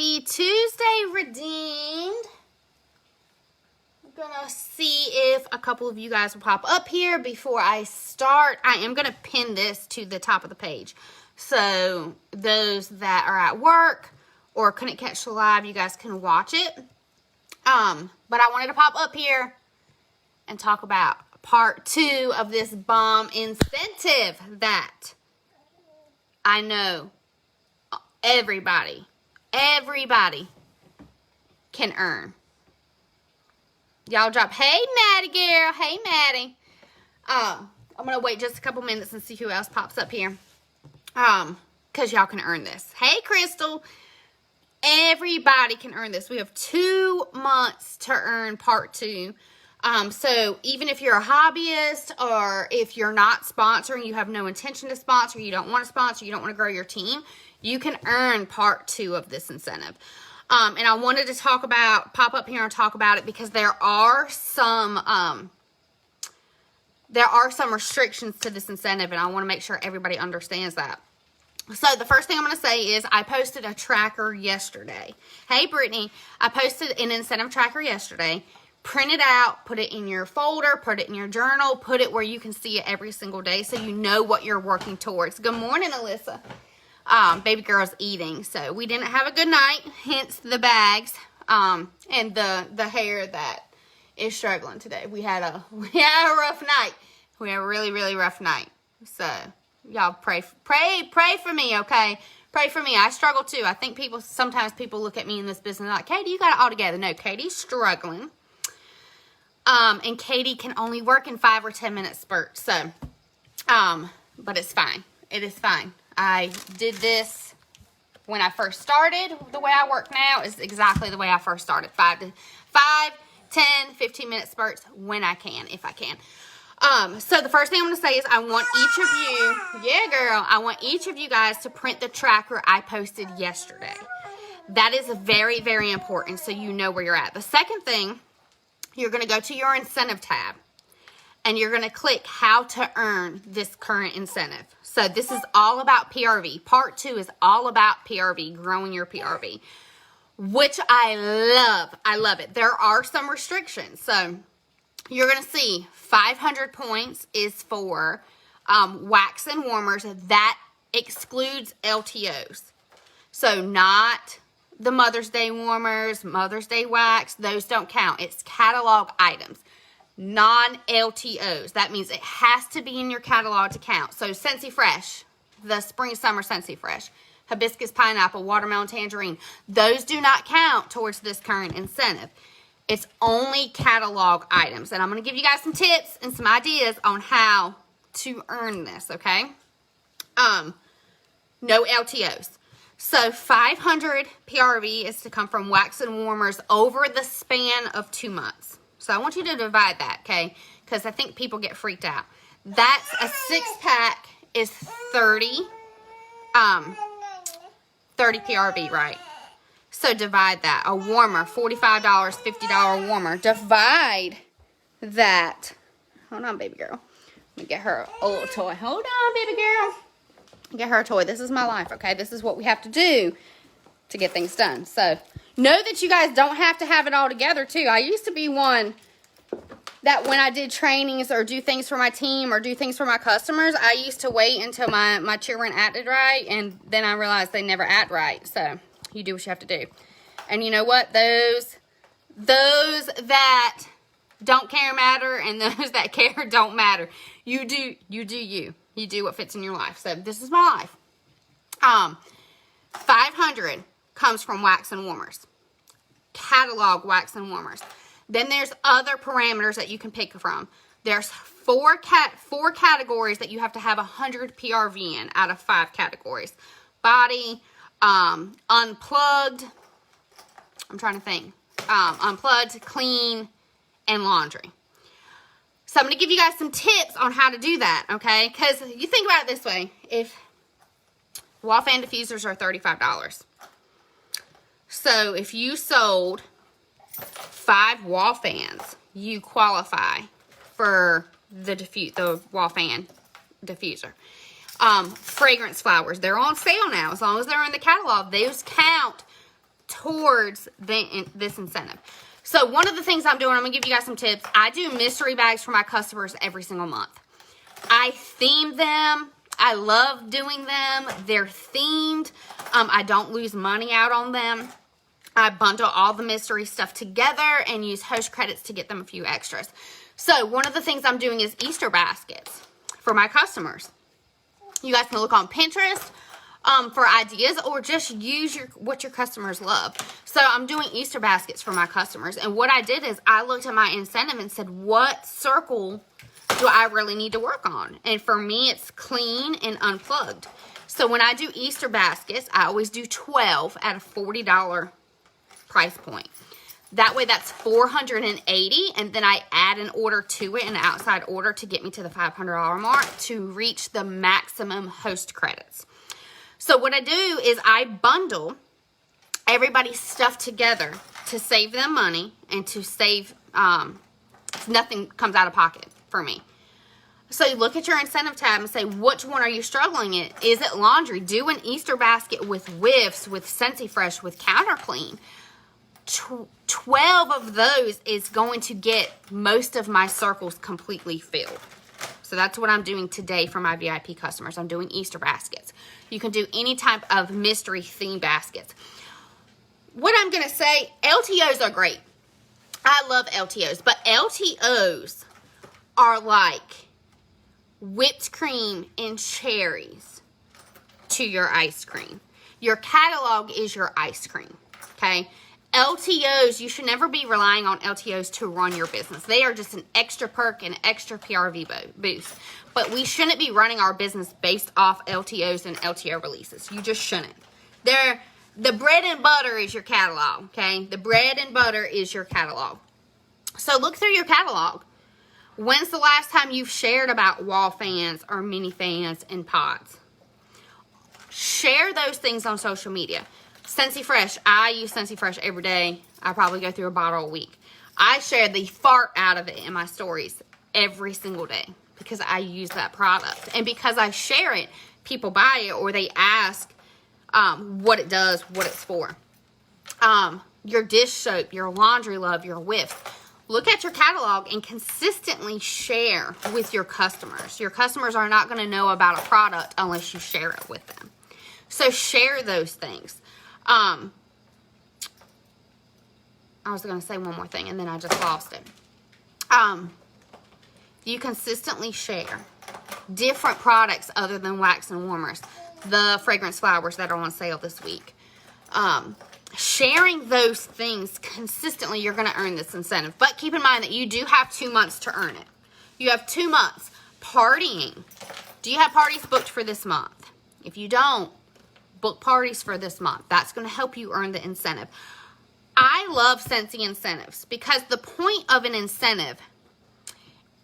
Happy Tuesday, Redeemed. I'm gonna see if a couple of you guys will pop up here before I start. I am gonna pin this to the top of the page, so those that are at work or couldn't catch the live, you guys can watch it. But I wanted to pop up here and talk about part 2 of this bomb incentive that I know everybody can earn. Y'all drop, hey Maddie girl, hey Maddie. I'm gonna wait just a couple minutes and see who else pops up here. Cause y'all can earn this. Hey Crystal, everybody can earn this. We have 2 months to earn part 2. So even if you're a hobbyist or if you're not sponsoring, you have no intention to sponsor, you don't want to sponsor, you don't want to grow your team, you can earn part 2 of this incentive. And I wanted to pop up here and talk about it because there are some restrictions to this incentive, and I want to make sure everybody understands that. So the first thing I'm going to say is I posted a tracker yesterday. Hey Brittany, I posted an incentive tracker yesterday. Print it out, put it in your folder, put it in your journal, put it where you can see it every single day so you know what you're working towards. Good morning, Alyssa. Baby girl's eating, so we didn't have a good night, hence the bags, and the hair that is struggling today. We had a rough night. We had a really, really rough night. So y'all pray for me, okay? Pray for me. I struggle too. I think sometimes people look at me in this business like, Katie, you got it all together. No, Katie's struggling. And Katie can only work in 5 or 10 minute spurts. So, but it's fine. It is fine. I did this when I first started. The way I work now is exactly the way I first started. 5, 10, 15 minute spurts when I can, if I can. So the first thing I'm going to say is I want each of you, I want each of you guys to print the tracker I posted yesterday. That is very, very important so you know where you're at. The second thing, you're going to go to your incentive tab and you're going to click how to earn this current incentive. So this is all about PRV. Part 2 is all about PRV, growing your PRV, which I love. I love it. There are some restrictions. So you're going to see 500 points is for wax and warmers. That excludes LTOs. So not the Mother's Day warmers, Mother's Day wax, those don't count. It's catalog items, non-LTOs. That means it has to be in your catalog to count. So Scentsy Fresh, the Spring Summer Scentsy Fresh, Hibiscus Pineapple, Watermelon Tangerine, those do not count towards this current incentive. It's only catalog items. And I'm going to give you guys some tips and some ideas on how to earn this, okay? No LTOs. So 500 PRV is to come from wax and warmers over the span of 2 months. So I want you to divide that, okay? Because I think people get freaked out. That's a 6-pack is 30 PRV, right? So divide that. A warmer, $45, $50 warmer. Divide that. Hold on, baby girl. Let me get her a little toy. Hold on, baby girl. Get her a toy. This is my life, okay? This is what we have to do to get things done. So, know that you guys don't have to have it all together, too. I used to be one that when I did trainings or do things for my team or do things for my customers, I used to wait until my children acted right, and then I realized they never act right. So, you do what you have to do. And you know what? Those that don't care matter, and those that care don't matter. You do you. You do what fits in your life. So this is my life. 500 comes from wax and warmers. Catalog wax and warmers. Then there's other parameters that you can pick from. There's four categories that you have to have 100 PRV in out of 5 categories. Body, unplugged. I'm trying to think. Unplugged, clean, and laundry. So I'm going to give you guys some tips on how to do that, okay? Because you think about it this way. If wall fan diffusers are $35. So if you sold 5 wall fans, you qualify for the wall fan diffuser. Fragrance flowers, they're on sale now. As long as they're in the catalog, those count towards this incentive. So one of the things I'm doing, I'm going to give you guys some tips. I do mystery bags for my customers every single month. I theme them. I love doing them. They're themed. I don't lose money out on them. I bundle all the mystery stuff together and use host credits to get them a few extras. So one of the things I'm doing is Easter baskets for my customers. You guys can look on Pinterest for ideas, or just use what your customers love. So I'm doing Easter baskets for my customers. And what I did is I looked at my incentive and said, what circle do I really need to work on? And for me, it's clean and unplugged. So when I do Easter baskets, I always do 12 at a $40 price point. That way that's $480, and then I add an order to it, an outside order, to get me to the $500 mark to reach the maximum host credits. So what I do is I bundle everybody's stuff together to save them money and to save, nothing comes out of pocket for me. So you look at your incentive tab and say, which one are you struggling in? Is it laundry? Do an Easter basket with Whiffs, with Scentsy Fresh, with Counter Clean. 12 of those is going to get most of my circles completely filled. So that's what I'm doing today for my VIP customers. I'm doing Easter baskets. You can do any type of mystery theme baskets. What I'm going to say, LTOs are great. I love LTOs, but LTOs are like whipped cream and cherries to your ice cream. Your catalog is your ice cream, okay? LTOs, you should never be relying on LTOs to run your business. They are just an extra perk and extra PRV boost. But we shouldn't be running our business based off LTOs and LTO releases. You just shouldn't. The bread and butter is your catalog, okay? The bread and butter is your catalog. So look through your catalog. When's the last time you've shared about wall fans or mini fans and pods? Share those things on social media. Scentsy Fresh, I use Scentsy Fresh every day. I probably go through a bottle a week. I share the fart out of it in my stories every single day because I use that product. And because I share it, people buy it, or they ask what it does, what it's for. Your dish soap, your laundry love, your Whiff. Look at your catalog and consistently share with your customers. Your customers are not going to know about a product unless you share it with them. So share those things. I was going to say one more thing and then I just lost it. You consistently share different products other than wax and warmers, the fragrance flowers that are on sale this week. Sharing those things consistently, you're going to earn this incentive. But keep in mind that you do have 2 months to earn it. You have 2 months. Partying. Do you have parties booked for this month? If you don't, book parties for this month. That's going to help you earn the incentive. I love Scentsy incentives because the point of an incentive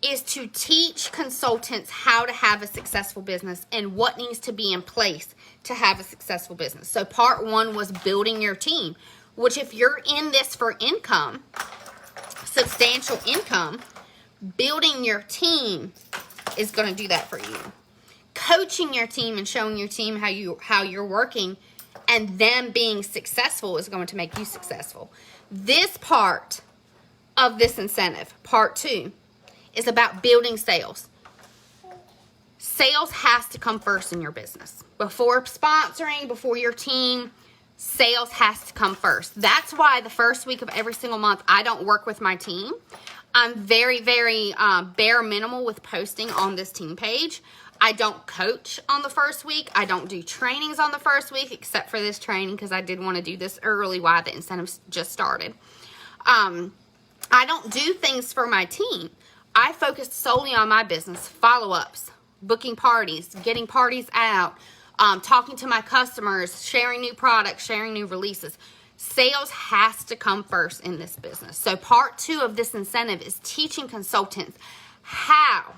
is to teach consultants how to have a successful business and what needs to be in place to have a successful business. So part 1 was building your team, which if you're in this for income, substantial income, building your team is going to do that for you. Coaching your team and showing your team how you're working and them being successful is going to make you successful. This part of this incentive, part 2, is about building sales. Sales has to come first in your business. Before sponsoring, before your team, sales has to come first. That's why the first week of every single month, I don't work with my team. I'm very, very bare minimal with posting on this team page. I don't coach on the first week. I don't do trainings on the first week, except for this training because I did want to do this early while the incentives just started. I don't do things for my team. I focus solely on my business, follow-ups, booking parties, getting parties out, talking to my customers, sharing new products, sharing new releases. Sales has to come first in this business. So part 2 of this incentive is teaching consultants how,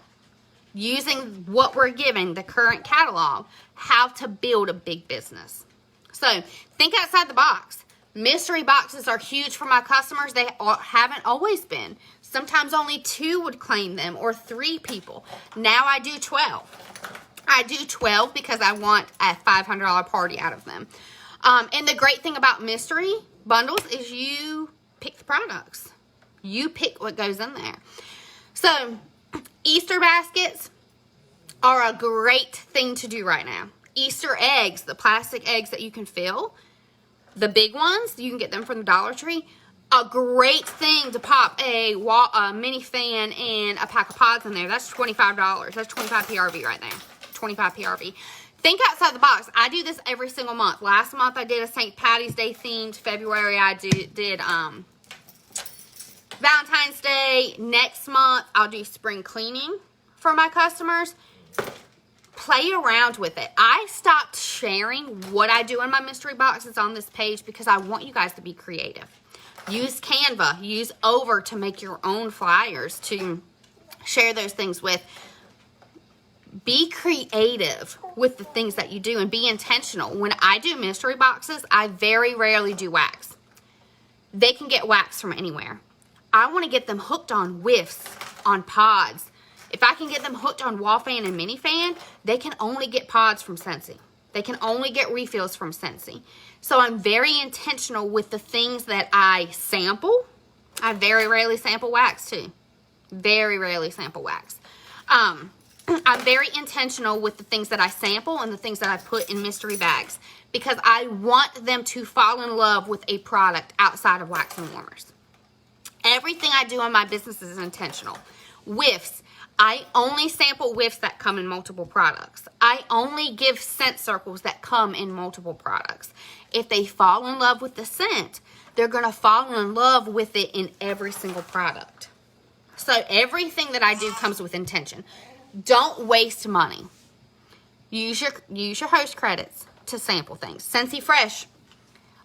using what we're given, the current catalog, how to build a big business. So think outside the box. Mystery boxes are huge for my customers. They haven't always been. Sometimes only 2 would claim them or 3 people. Now I do 12. I do 12 because I want a $500 party out of them. And the great thing about mystery Bundles is you pick the products. You pick what goes in there. So, Easter baskets are a great thing to do right now. Easter eggs, the plastic eggs that you can fill, the big ones, you can get them from the Dollar Tree. A great thing to pop a mini fan and a pack of pods in there. That's $25. That's 25 PRV right there. 25 PRV. Think outside the box. I do this every single month. Last month I did a St. Patty's Day themed. February I did Valentine's Day. Next month I'll do spring cleaning for my customers. Play around with it. I stopped sharing what I do in my mystery boxes on this page because I want you guys to be creative. Use Canva. Use Over to make your own flyers to share those things with. Be creative with the things that you do and be intentional. When I do mystery boxes, I very rarely do wax. They can get wax from anywhere. I want to get them hooked on whiffs, on pods. If I can get them hooked on wall fan and mini fan, they can only get pods from Scentsy. They can only get refills from Scentsy. So I'm very intentional with the things that I sample. I very rarely sample wax too. Very rarely sample wax. I'm very intentional with the things that I sample and the things that I put in mystery bags because I want them to fall in love with a product outside of wax and warmers. Everything I do in my business is intentional. Whiffs. I only sample whiffs that come in multiple products. I only give scent circles that come in multiple products. If they fall in love with the scent, they're going to fall in love with it in every single product. So everything that I do comes with intention. Don't waste money. Use your host credits to sample things. Scentsy Fresh.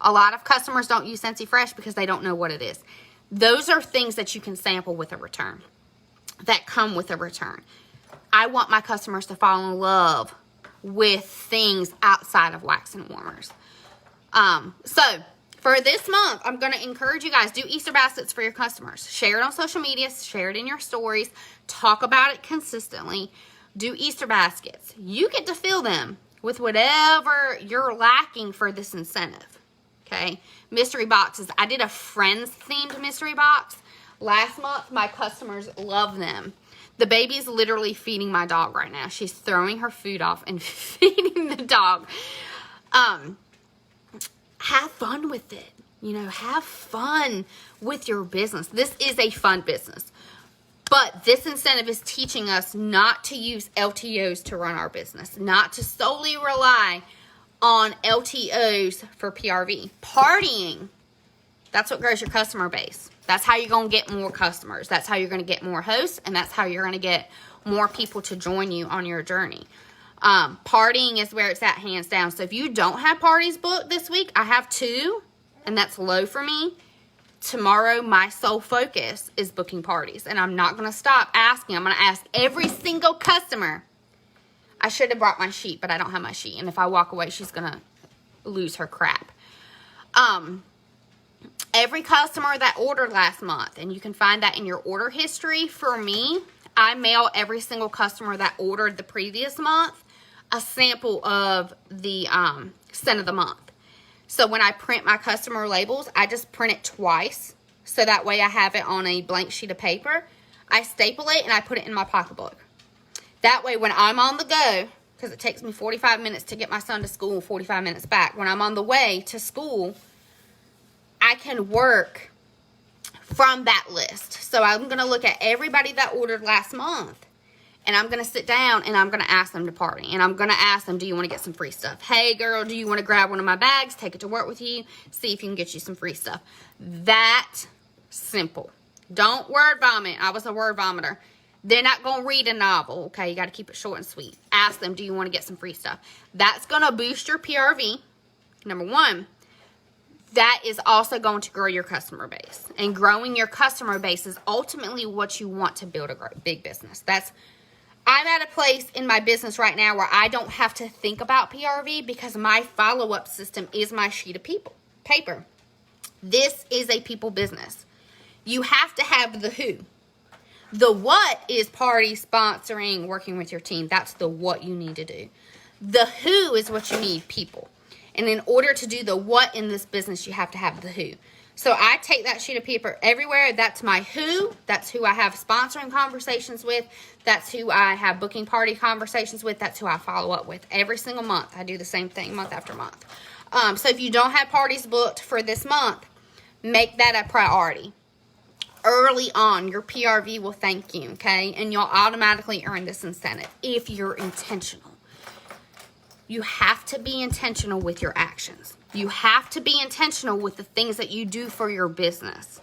A lot of customers don't use Scentsy Fresh because they don't know what it is. Those are things that you can sample with a return. That come with a return. I want my customers to fall in love with things outside of wax and warmers. So for this month, I'm going to encourage you guys, do Easter baskets for your customers. Share it on social media, share it in your stories, talk about it consistently. Do Easter baskets. You get to fill them with whatever you're lacking for this incentive. Okay? Mystery boxes. I did a Friends themed mystery box. Last month, my customers love them. The baby's literally feeding my dog right now. She's throwing her food off and feeding the dog. Have fun with it. You know, have fun with your business. This is a fun business. But this incentive is teaching us not to use LTOs to run our business. Not to solely rely on LTOs for PRV. Partying. That's what grows your customer base. That's how you're going to get more customers. That's how you're going to get more hosts. And that's how you're going to get more people to join you on your journey. Partying is where it's at, hands down. So if you don't have parties booked this week, I have 2. And that's low for me. Tomorrow, my sole focus is booking parties. And I'm not going to stop asking. I'm going to ask every single customer. I should have brought my sheet, but I don't have my sheet. And if I walk away, she's going to lose her crap. Every customer that ordered last month, and you can find that in your order history. For me, I mail every single customer that ordered the previous month a sample of the scent of the month. So when I print my customer labels, I just print it twice. So that way I have it on a blank sheet of paper. I staple it and I put it in my pocketbook. That way when I'm on the go, because it takes me 45 minutes to get my son to school, 45 minutes back. When I'm on the way to school, I can work from that list. So I'm going to look at everybody that ordered last month. And I'm going to sit down and I'm going to ask them to party. And I'm going to ask them, do you want to get some free stuff? Hey, girl, do you want to grab one of my bags? Take it to work with you. See if you can get you some free stuff. That simple. Don't word vomit. I was a word vomiter. They're not going to read a novel. Okay, you got to keep it short and sweet. Ask them, do you want to get some free stuff? That's going to boost your PRV. Number one. That is also going to grow your customer base. And growing your customer base is ultimately what you want to build a big business. I'm at a place in my business right now where I don't have to think about PRV because my follow-up system is my sheet of paper. This is a people business. You have to have the who. The what is party, sponsoring, working with your team. That's the what you need to do. The who is what you need, people. And in order to do the what in this business, you have to have the who. So I take that sheet of paper everywhere. That's my who. That's who I have sponsoring conversations with. That's who I have booking party conversations with. That's who I follow up with every single month. I do the same thing month after month. So if you don't have parties booked for this month, make that a priority. Early on, your PRV will thank you, okay? And you'll automatically earn this incentive if you're intentional. You have to be intentional with your actions. You have to be intentional with the things that you do for your business.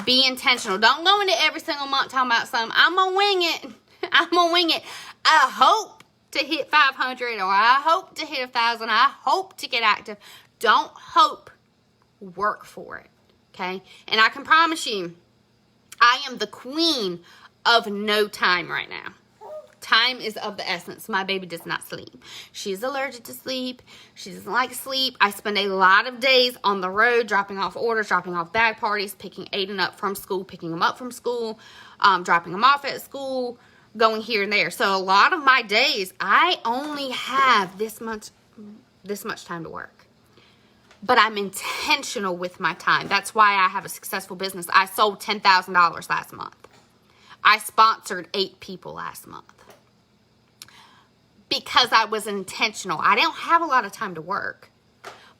Be intentional. Don't go into every single month talking about something. I'm going to wing it. I'm going to wing it. I hope to hit 500 or I hope to hit 1,000. I hope to get active. Don't hope. Work for it. Okay? And I can promise you, I am the queen of no time right now. Time is of the essence. My baby does not sleep. She's allergic to sleep. She doesn't like sleep. I spend a lot of days on the road dropping off orders, dropping off bag parties, picking Aiden up from school, picking him up from school, dropping him off at school, going here and there. So a lot of my days, I only have this much time to work. But I'm intentional with my time. That's why I have a successful business. I sold $10,000 last month. I sponsored 8 people last month. Because I was intentional. I don't have a lot of time to work,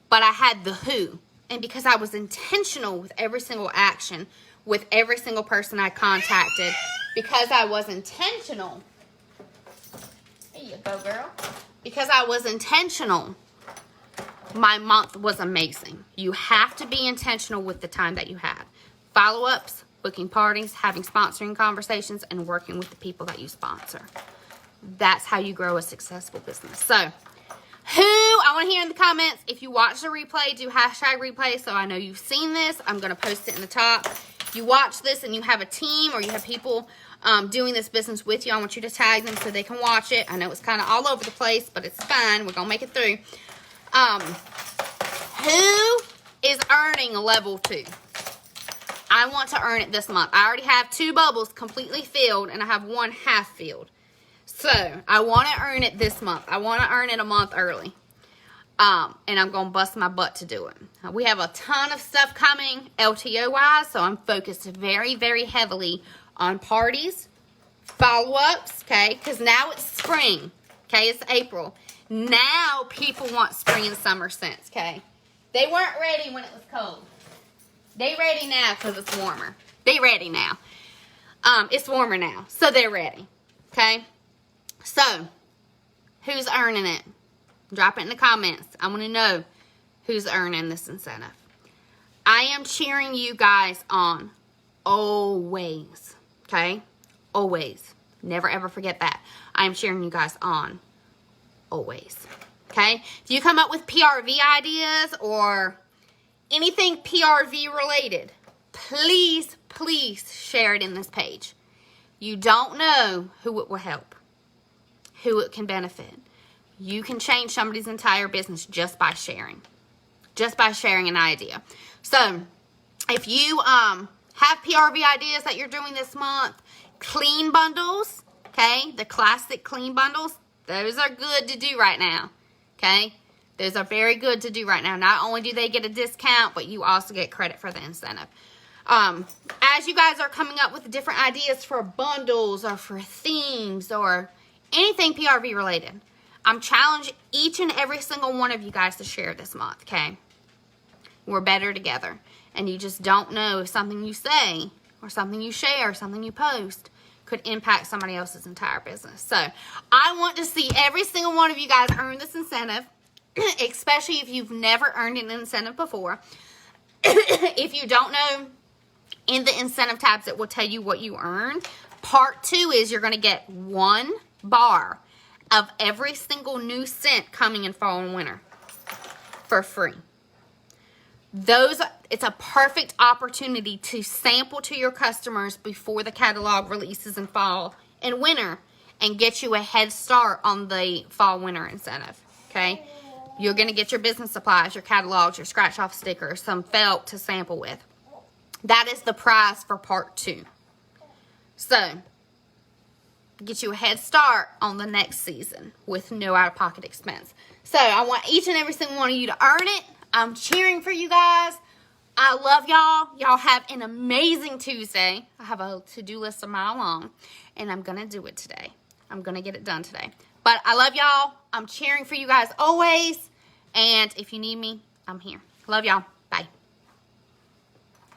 but I had the who. And because I was intentional with every single action, with every single person I contacted, because I was intentional. Here you go, girl. Because I was intentional, my month was amazing. You have to be intentional with the time that you have. Follow-ups, booking parties, having sponsoring conversations, and working with the people that you sponsor. That's how you grow a successful business. So, I want to hear in the comments. If you watch the replay, do hashtag replay so I know you've seen this. I'm going to post it in the top. If you watch this and you have a team or you have people doing this business with you, I want you to tag them so they can watch it. I know it's kind of all over the place, but it's fine. We're going to make it through. Who is earning a level 2? I want to earn it this month. I already have 2 bubbles completely filled and I have 1 half filled. So, I want to earn it this month. I want to earn it a month early. And I'm going to bust my butt to do it. We have a ton of stuff coming LTO-wise, so I'm focused very, very heavily on parties, follow-ups, okay? Because now it's spring, okay? It's April. Now people want spring and summer scents, okay? They weren't ready when it was cold. They ready now because it's warmer. They ready now. It's warmer now, so they're ready, okay? So, who's earning it? Drop it in the comments. I want to know who's earning this incentive. I am cheering you guys on always, okay? Always. Never, ever forget that. I am cheering you guys on always, okay? If you come up with PRV ideas or anything PRV related, please, please share it in this page. You don't know who it will help, who it can benefit. You can change somebody's entire business just by sharing. Just by sharing an idea. So, if you have PRV ideas that you're doing this month, clean bundles, okay? The classic clean bundles, those are good to do right now, okay? Those are very good to do right now. Not only do they get a discount, but you also get credit for the incentive. As you guys are coming up with different ideas for bundles or for themes or anything PRV related, I'm challenging each and every single one of you guys to share this month, okay? We're better together. And you just don't know if something you say or something you share or something you post could impact somebody else's entire business. So, I want to see every single one of you guys earn this incentive, especially if you've never earned an incentive before. If you don't know, in the incentive tabs, it will tell you what you earned. Part 2 is you're going to get 1 bar of every single new scent coming in fall and winter for free. It's a perfect opportunity to sample to your customers before the catalog releases in fall and winter and get you a head start on the fall winter incentive, okay? You're going to get your business supplies, your catalogs, your scratch off stickers, some felt to sample with. That is the prize for part 2. So, get you a head start on the next season with no out-of-pocket expense. So I want each and every single one of you to earn it. I'm cheering for you guys. I love y'all. Y'all have an amazing Tuesday. I have a to-do list a mile long, and I'm going to do it today. I'm going to get it done today. But I love y'all. I'm cheering for you guys always. And if you need me, I'm here. Love y'all.